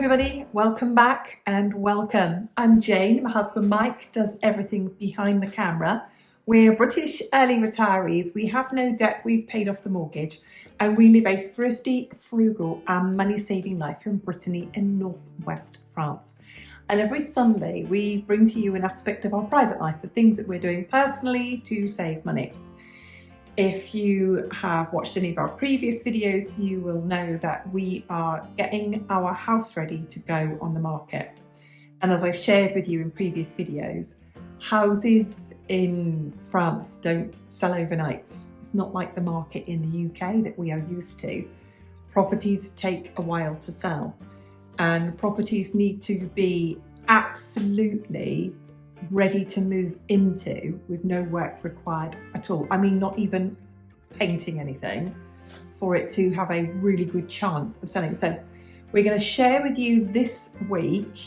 everybody, welcome back and welcome. I'm Jane, my husband Mike does everything behind the camera. We're British early retirees, we have no debt, we've paid off the mortgage and we live a thrifty, frugal and money-saving life in Brittany in northwest France. And every Sunday we bring to you an aspect of our private life, the things that we're doing personally to save money. If you have watched any of our previous videos, you will know that we are getting our house ready to go on the market. And as I shared with you in previous videos, houses in France don't sell overnight. It's not like the market in the UK that we are used to. Properties take a while to sell, and properties need to be absolutely ready to move into with no work required at all. I mean, not even painting anything for it to have a really good chance of selling. So we're going to share with you this week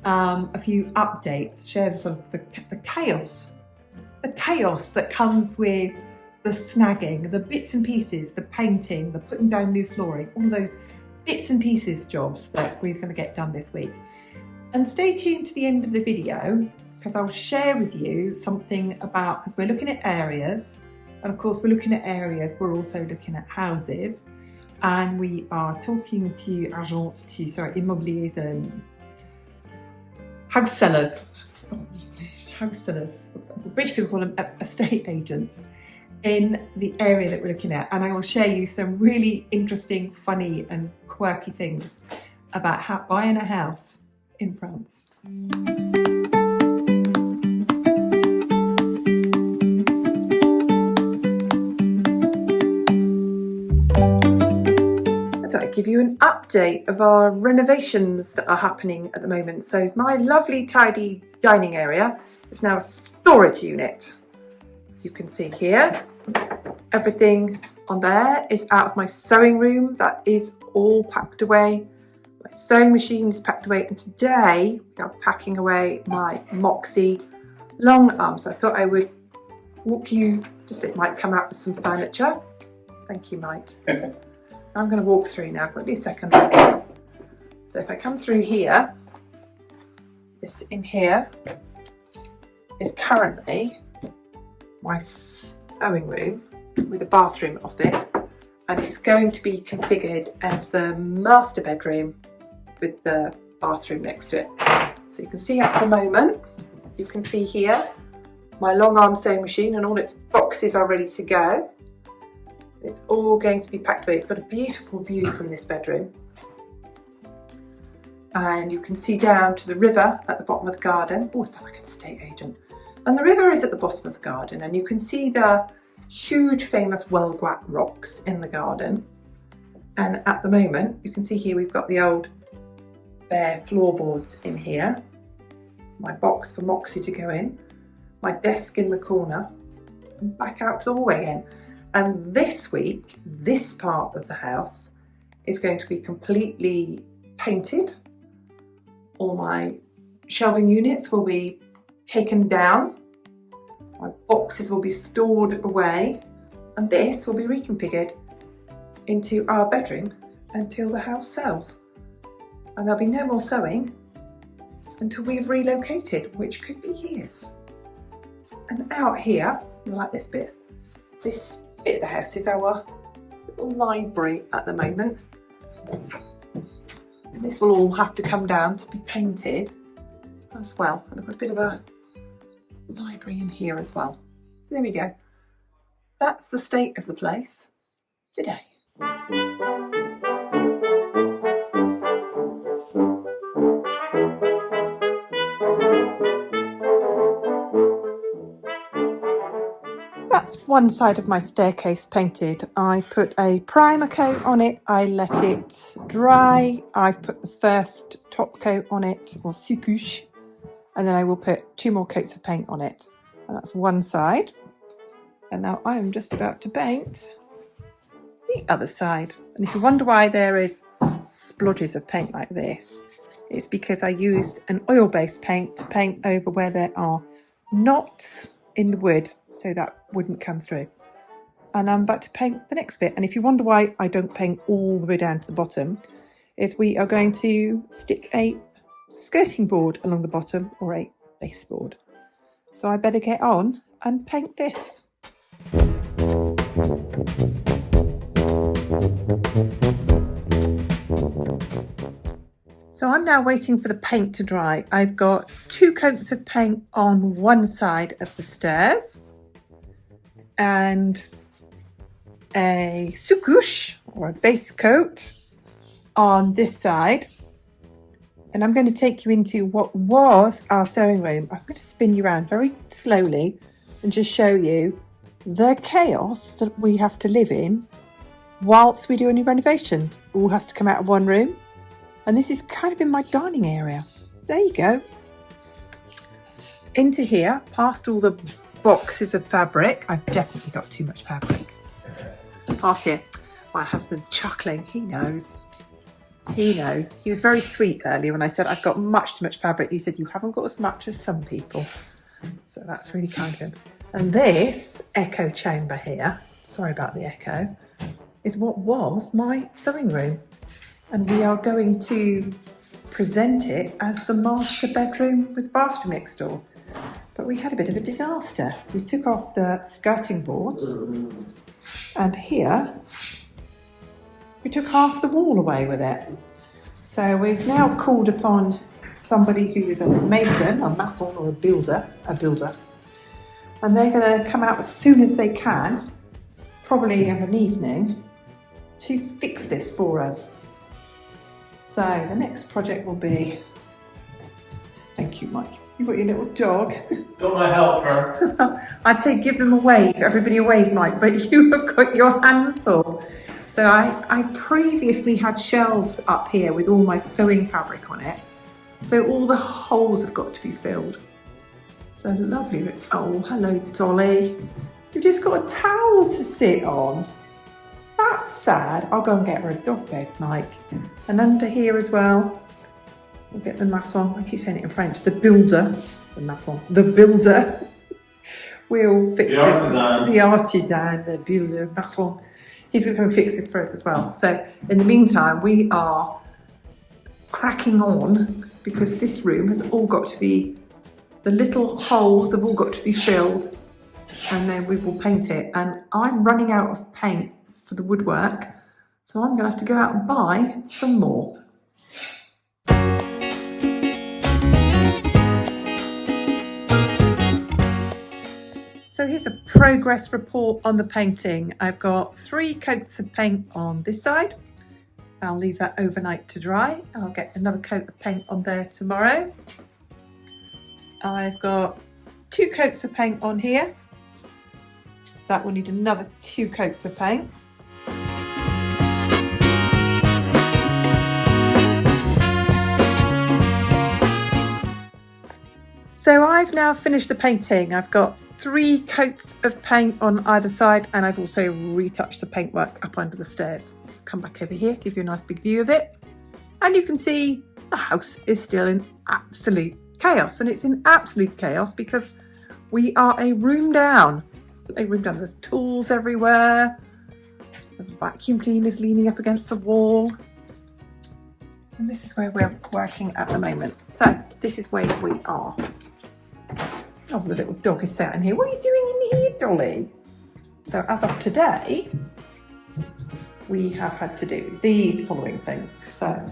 a few updates, share sort of the chaos that comes with the snagging, the bits and pieces, the painting, the putting down new flooring, all of those bits and pieces jobs that we're going to get done this week. And stay tuned to the end of the video, because I'll share with you something about, because we're looking at areas, and of course we're looking at areas, we're also looking at houses, and we are talking to immobiliers and house sellers. House sellers. British people call them estate agents in the area that we're looking at, and I will share you some really interesting, funny and quirky things about buying a house in France. Give you an update of our renovations that are happening at the moment. So my lovely tidy dining area is now a storage unit. As you can see here, everything on there is out of my sewing room. That is all packed away. My sewing machine is packed away, and today we are packing away my Moxie long arms. I thought I would walk you, just it might come out with some furniture. Thank you, Mike. I'm going to walk through now, won't be a second. So if I come through here, this in here is currently my sewing room with a bathroom off it, and it's going to be configured as the master bedroom with the bathroom next to it. So you can see at the moment, you can see here, my long arm sewing machine and all its boxes are ready to go. It's all going to be packed away. It's got a beautiful view from this bedroom. And you can see down to the river at the bottom of the garden. Oh, I sound like an estate agent. And the river is at the bottom of the garden, and you can see the huge famous Welguat rocks in the garden. And at the moment, you can see here we've got the old bare floorboards in here. My box for Moxie to go in. My desk in the corner. And back out to the hallway again. And this week, this part of the house is going to be completely painted. All my shelving units will be taken down. My boxes will be stored away. And this will be reconfigured into our bedroom until the house sells. And there'll be no more sewing until we've relocated, which could be years. And out here, you like this bit? This bit of the house is our little library at the moment. And this will all have to come down to be painted as well. And I've got a bit of a library in here as well. So there we go. That's the state of the place today. That's one side of my staircase painted. I put a primer coat on it, I let it dry, I've put the first top coat on it, or sous-couche, and then I will put 2 more coats of paint on it. And that's one side. And now I'm just about to paint the other side. And if you wonder why there is splodges of paint like this, it's because I used an oil-based paint to paint over where there are knots in the wood, so that wouldn't come through. And I'm about to paint the next bit. And if you wonder why I don't paint all the way down to the bottom, is we are going to stick a skirting board along the bottom, or a baseboard. So I better get on and paint this. So I'm now waiting for the paint to dry. I've got 2 coats of paint on one side of the stairs and a sous-couche, or a base coat, on this side. And I'm going to take you into what was our sewing room. I'm going to spin you around very slowly and just show you the chaos that we have to live in whilst we do any renovations. It all has to come out of one room. And this is kind of in my dining area. There you go. Into here, past all the boxes of fabric. I've definitely got too much fabric. Past here. My husband's chuckling. He knows. He knows. He was very sweet earlier when I said I've got much too much fabric. He said, you haven't got as much as some people. So that's really kind of him. And this echo chamber here, sorry about the echo, is what was my sewing room. And we are going to present it as the master bedroom with bathroom next door. But we had a bit of a disaster. We took off the skirting boards, and here we took half the wall away with it. So we've now called upon somebody who is a mason, or a builder, and they're going to come out as soon as they can, probably of an evening, to fix this for us. So the next project will be, thank you, Mike. You've got your little dog. Got my helper. I'd say give them a wave, everybody a wave, Mike, but you have got your hands full. So I previously had shelves up here with all my sewing fabric on it. So all the holes have got to be filled. So lovely. Oh, hello, Dolly. You've just got a towel to sit on. That's sad. I'll go and get her a dog bed, Mike. And under here as well, we'll get the mason. I keep saying it in French. The builder. The mason. The builder. We'll fix this. The artisan. The builder. Mason. He's going to come and fix this for us as well. So in the meantime, we are cracking on because this room has all got to be, the little holes have all got to be filled, and then we will paint it. And I'm running out of paint for the woodwork, so I'm going to have to go out and buy some more. So here's a progress report on the painting. I've got 3 coats of paint on this side. I'll leave that overnight to dry. I'll get another coat of paint on there tomorrow. I've got 2 coats of paint on here. That will need another 2 coats of paint. So I've now finished the painting. I've got 3 coats of paint on either side, and I've also retouched the paintwork up under the stairs. Come back over here, give you a nice big view of it. And you can see the house is still in absolute chaos, and it's in absolute chaos because we are a room down. There's tools everywhere. The vacuum cleaner's leaning up against the wall. And this is where we're working at the moment. So this is where we are. Oh, the little dog is sat in here. What are you doing in here, Dolly? So as of today, we have had to do these following things. So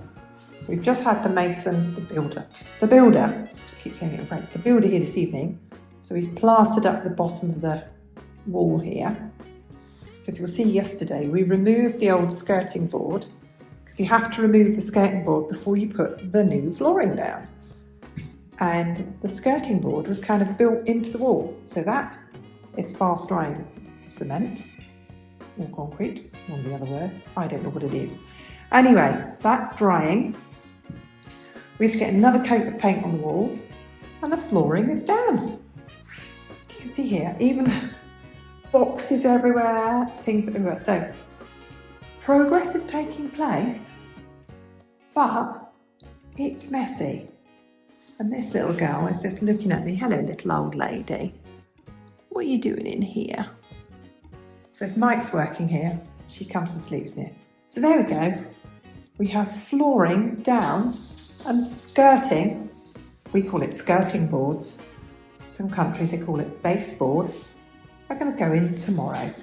we've just had the mason, the builder, I keep saying it in French, the builder here this evening. So he's plastered up the bottom of the wall here. Because you'll see yesterday, we removed the old skirting board, because you have to remove the skirting board before you put the new flooring down. And the skirting board was kind of built into the wall. So that is fast drying cement or concrete, one of the other words. I don't know what it is. Anyway, that's drying. We have to get another coat of paint on the walls, and the flooring is down. You can see here, even boxes everywhere, things everywhere. So progress is taking place, but it's messy. And this little girl is just looking at me. Hello, little old lady. What are you doing in here? So if Mike's working here, she comes and sleeps in here. So there we go. We have flooring down and skirting. We call it skirting boards. Some countries they call it baseboards. Are going to go in tomorrow.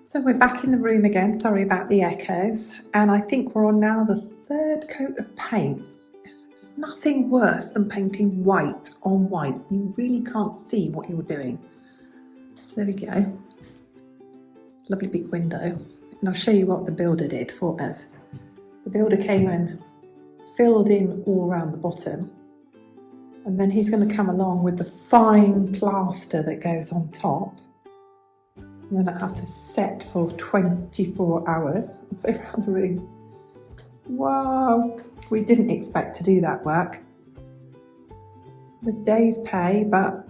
So we're back in the room again, sorry about the echoes, and I think we're on now the third coat of paint. There's nothing worse than painting white on white. You really can't see what you're doing. So there we go. Lovely big window. And I'll show you what the builder did for us. The builder came and filled in all around the bottom, and then he's going to come along with the fine plaster that goes on top. And then it has to set for 24 hours around the room. Wow, we didn't expect to do that work. It's a day's pay, but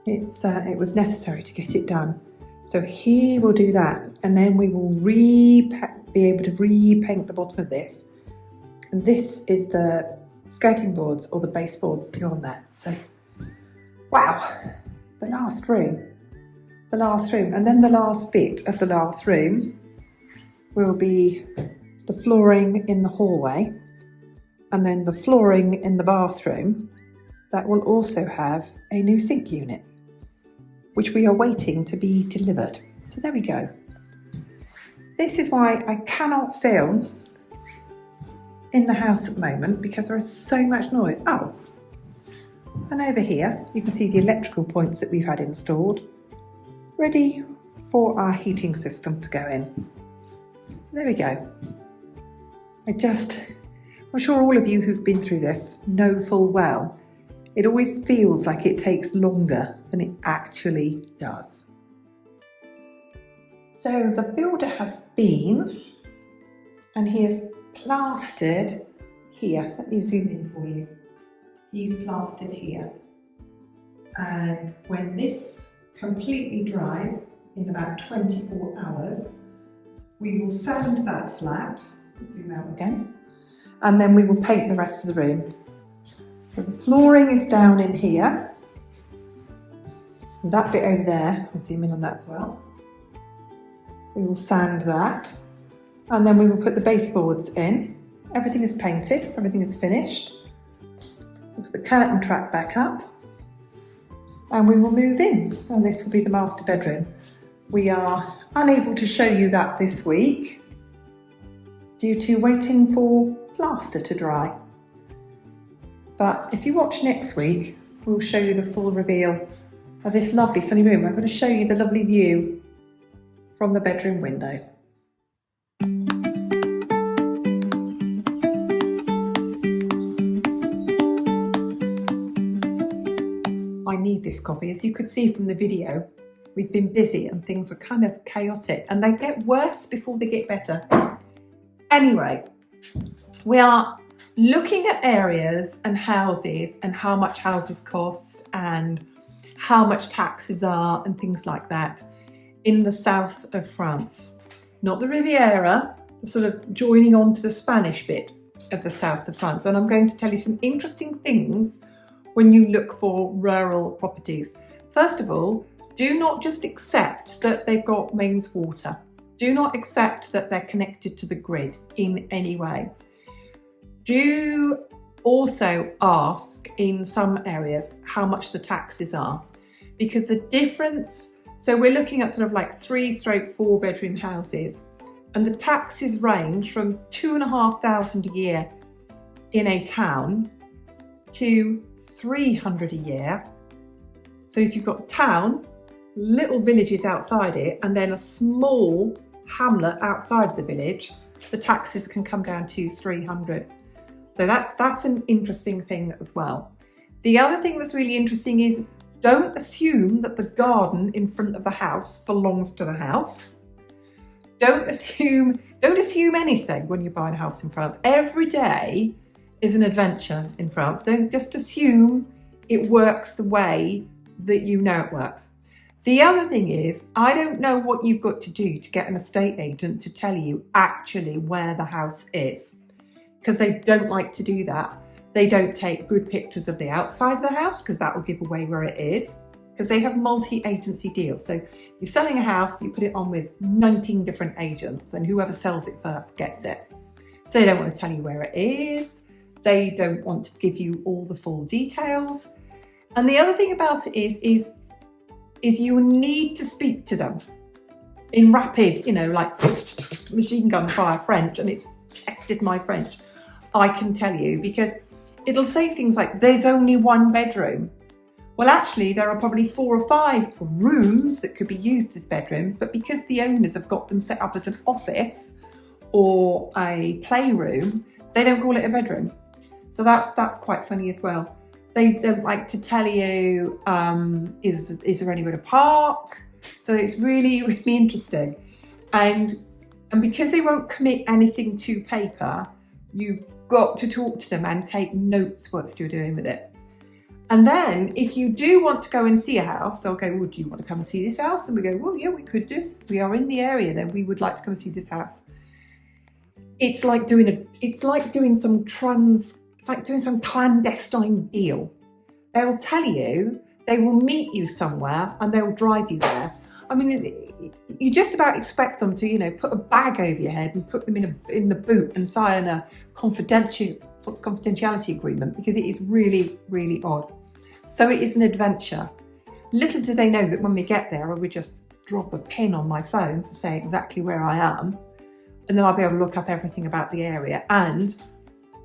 it was necessary to get it done. So he will do that, and then we will be able to repaint the bottom of this. And this is the skirting boards or the baseboards to go on there. So, wow, the last room, and then the last bit of the last room will be the flooring in the hallway, and then the flooring in the bathroom that will also have a new sink unit, which we are waiting to be delivered. So there we go. This is why I cannot film in the house at the moment, because there is so much noise. Oh, and over here you can see the electrical points that we've had installed, ready for our heating system to go in. So there we go. I'm sure all of you who've been through this know full well, it always feels like it takes longer than it actually does. So the builder has been, and he has plastered here. Let me zoom in for you. He's plastered here. And when this completely dries in about 24 hours, we will sand that flat. Zoom out again. And then we will paint the rest of the room. So the flooring is down in here. And that bit over there, I'll zoom in on that as well. We will sand that. And then we will put the baseboards in. Everything is painted, everything is finished. We'll put the curtain track back up. And we will move in. And this will be the master bedroom. We are unable to show you that this week due to waiting for plaster to dry. But if you watch next week, we'll show you the full reveal of this lovely sunny room. I'm going to show you the lovely view from the bedroom window. I need this coffee. As you could see from the video, we've been busy and things are kind of chaotic, and they get worse before they get better. Anyway, we are looking at areas and houses and how much houses cost and how much taxes are and things like that in the south of France. Not the Riviera, the sort of joining on to the Spanish bit of the south of France. And I'm going to tell you some interesting things when you look for rural properties. First of all, do not just accept that they've got mains water. Do not accept that they're connected to the grid in any way. Do also ask in some areas how much the taxes are, because the difference, so we're looking at sort of like 3/4 bedroom houses, and the taxes range from 2,500 a year in a town to 300 a year. So if you've got town, little villages outside it, and then a small hamlet outside of the village, the taxes can come down to 300. So that's an interesting thing as well. The other thing that's really interesting is don't assume that the garden in front of the house belongs to the house. Don't assume anything when you buy a house in France. Every day is an adventure in France. Don't just assume it works the way that you know it works. The other thing is, I don't know what you've got to do to get an estate agent to tell you actually where the house is, because they don't like to do that. They don't take good pictures of the outside of the house because that will give away where it is, because they have multi-agency deals. So you're selling a house, you put it on with 19 different agents, and whoever sells it first gets it. So they don't want to tell you where it is. They don't want to give you all the full details. And the other thing about it is you need to speak to them in rapid, like machine gun fire French, and it's tested my French, I can tell you, because it'll say things like, there's only one bedroom. Well, actually, there are probably 4 or 5 rooms that could be used as bedrooms, but because the owners have got them set up as an office or a playroom, they don't call it a bedroom. So that's quite funny as well. They don't like to tell you, is there anywhere to park? So it's really, really interesting. And because they won't commit anything to paper, you've got to talk to them and take notes whilst you're doing with it. And then if you do want to go and see a house, they'll go, well, do you want to come and see this house? And we go, well, yeah, we could do. We are in the area, then we would like to come and see this house. It's like doing some clandestine deal. They'll tell you, they will meet you somewhere and they'll drive you there. I mean, you just about expect them to, put a bag over your head and put them in the boot and sign a confidentiality agreement, because it is really, really odd. So it is an adventure. Little do they know that when we get there, I would just drop a pin on my phone to say exactly where I am, and then I'll be able to look up everything about the area. And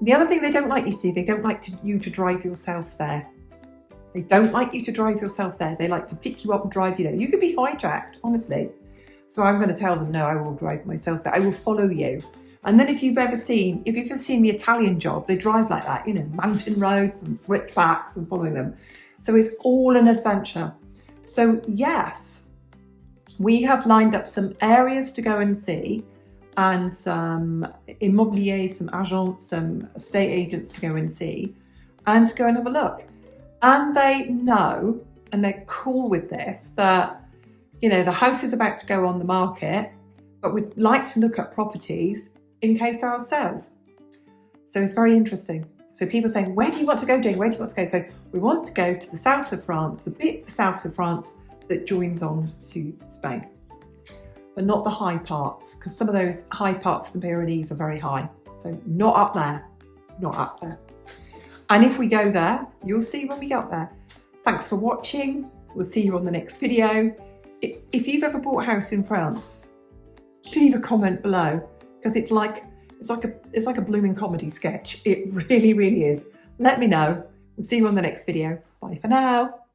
the other thing they don't like you to do, they don't like you to drive yourself there. They don't like you to drive yourself there. They like to pick you up and drive you there. You could be hijacked, honestly. So I'm going to tell them, no, I will drive myself there. I will follow you. And then if you've ever seen the Italian Job, they drive like that, mountain roads and switchbacks and following them. So it's all an adventure. So yes, we have lined up some areas to go and see, and some immobilier, some agents, some estate agents to go and see, and to go and have a look. And they know, and they're cool with this, that, the house is about to go on the market, but we'd like to look at properties in case ours sells. So it's very interesting. So people say, where do you want to go, Jane? Where do you want to go? So we want to go to the south of France, the bit the south of France that joins on to Spain. But not the high parts, because some of those high parts of the Pyrenees are very high. So not up there, not up there. And if we go there, you'll see when we get there. Thanks for watching. We'll see you on the next video. If you've ever bought a house in France, leave a comment below, because it's like a blooming comedy sketch. It really, really is. Let me know. We'll see you on the next video. Bye for now.